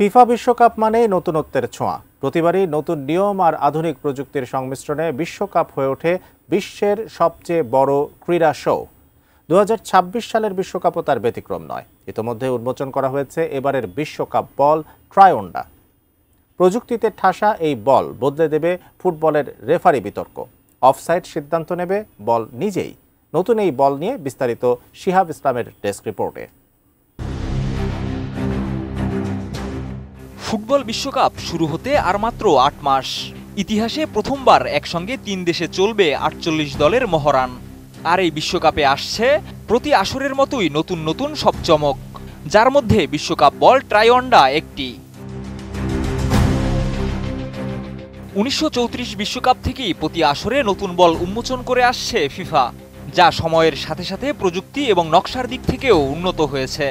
FIFA বিশ্বকাপ মানেই নতুনত্বের ছোঁয়া। প্রতিবারই নতুন নিয়ম আর আধুনিক প্রযুক্তির সংমিশ্রণে বিশ্বকাপ হয়ে ওঠে বিশ্বের সবচেয়ে বড় ক্রীড়া শো। 2026 সালের বিশ্বকাপও তার ব্যতিক্রম নয়। ইতোমধ্যে উন্মোচন করা হয়েছে এবারের বিশ্বকাপ বল ট্রায়োন্ডা। প্রযুক্তিতে ঠাসা এই বল বদলে দেবে ফুটবলের রেফারি বিতর্ক। অফসাইড সিদ্ধান্ত নেবে বল নিজেই। নতুন এই বল নিয়ে বিস্তারিত শিহাব ইসলামের ডেস্ক রিপোর্টে। ফুটবল বিশ্বকাপ শুরু হতে আর মাত্র ৮ মাস। ইতিহাসে প্রথমবার একসঙ্গে ৩ দেশে চলবে ৪৮ দলের মহড়ান। আর এই বিশ্বকাপে আসছে প্রতি আসরের মতোই নতুন নতুন সব চমক, যার মধ্যে বিশ্বকাপ বল ট্রায়োন্ডা একটি। ১৯৩৪ বিশ্বকাপ থেকেই প্রতি আসরে নতুন বল উন্মোচন করে আসছে ফিফা, যা সময়ের সাথে সাথে প্রযুক্তি এবং নকশার দিক থেকেও উন্নত হয়েছে।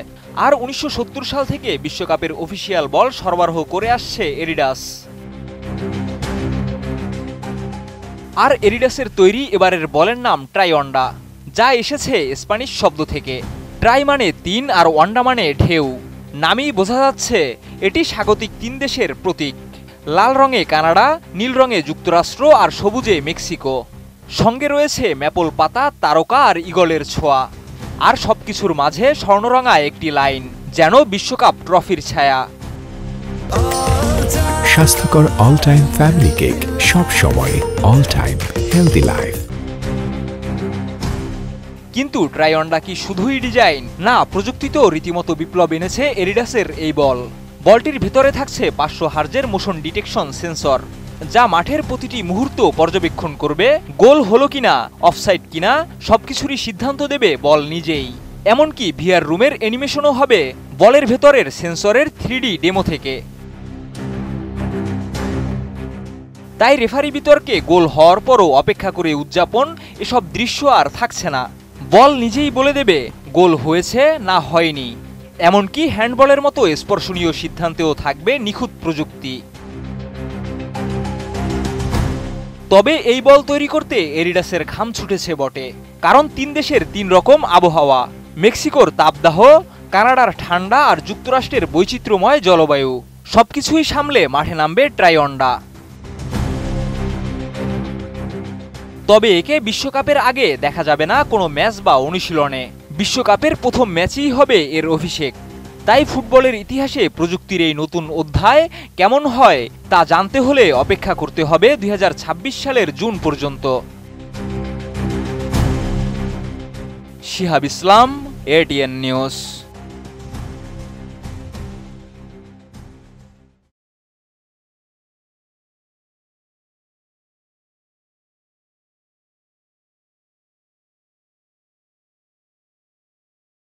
আর ১৯৭০ সাল থেকে বিশ্বকাপের অফিসিয়াল বল সরবরাহ করে আসছে এডিডাস। আর এডিডাসের তৈরি এবারের বলের নাম ট্রায়োন্ডা, যা এসেছে স্প্যানিশ শব্দ থেকে। ট্রাই মানে ৩ আর ওয়ান্ডা মানে ঢেউ। নামেই বোঝা যাচ্ছে এটি স্বাগতিক ৩ দেশের প্রতীক। লাল রঙে কানাডা, নীল রঙে যুক্তরাষ্ট্র আর সবুজে মেক্সিকো। সঙ্গে রয়েছে ম্যাপল পাতা, তারকা আর ঈগলের ছোঁয়া। আর সবকিছুর মাঝে স্বর্ণরঙা একটি লাইন, যেন বিশ্বকাপ ট্রফির ছায়া। স্বাস্থ্যকর অল টাইম ফ্যামিলি কেক, সব সময় অল টাইম হেলদি লাইফ। কিন্তু ট্রায়োন্ডা কি শুধুই ডিজাইন? না, প্রযুক্তিতেও রীতিমতো বিপ্লব এনেছে এডিডাসের এই বল। বলটির ভেতরে থাকছে ৫০০ হার্জের মোশন ডিটেকশন সেন্সর, যা মাঠের প্রতিটি মুহূর্ত পর্যবেক্ষণ করবে। গোল হলো কিনা, অফসাইড কিনা, সবকিছুরই সিদ্ধান্ত দেবে বল নিজেই। এমনকি ভিআর রুমের অ্যানিমেশনও হবে বলের ভেতরের সেন্সরের 3D ডেমো থেকে। তাই রেফারি বিতর্কে গোল হওয়ার পরও অপেক্ষা করে উদযাপন, এসব দৃশ্য আর থাকছে না। বল নিজেই বলে দেবে গোল হয়েছে না হয়নি। এমনকি হ্যান্ডবলের মতো স্পর্শনীয় সিদ্ধান্তেও থাকবে নিখুঁত প্রযুক্তি। তবে এই বল তৈরি করতে এডিডাসের ঘাম ছুটেছে বটে, কারণ ৩ দেশের ৩ রকম আবহাওয়া। মেক্সিকোর তাপদাহ, কানাডার ঠান্ডা আর যুক্তরাষ্ট্রের বৈচিত্র্যময় জলবায়ু, সবকিছুই সামলে মাঠে নামবে ট্রায়োন্ডা। তবে একে বিশ্বকাপের আগে দেখা যাবে না কোনো ম্যাচ বা অনুশীলনে। বিশ্বকাপের প্রথম ম্যাচই হবে এর অভিষেক। তাই ফুটবলের ইতিহাসে প্রযুক্তির এই নতুন অধ্যায় কেমন হয় তা জানতে হলে অপেক্ষা করতে হবে ২০২৬ সালের জুন পর্যন্ত। শিহাব ইসলাম, এটিএন নিউজ।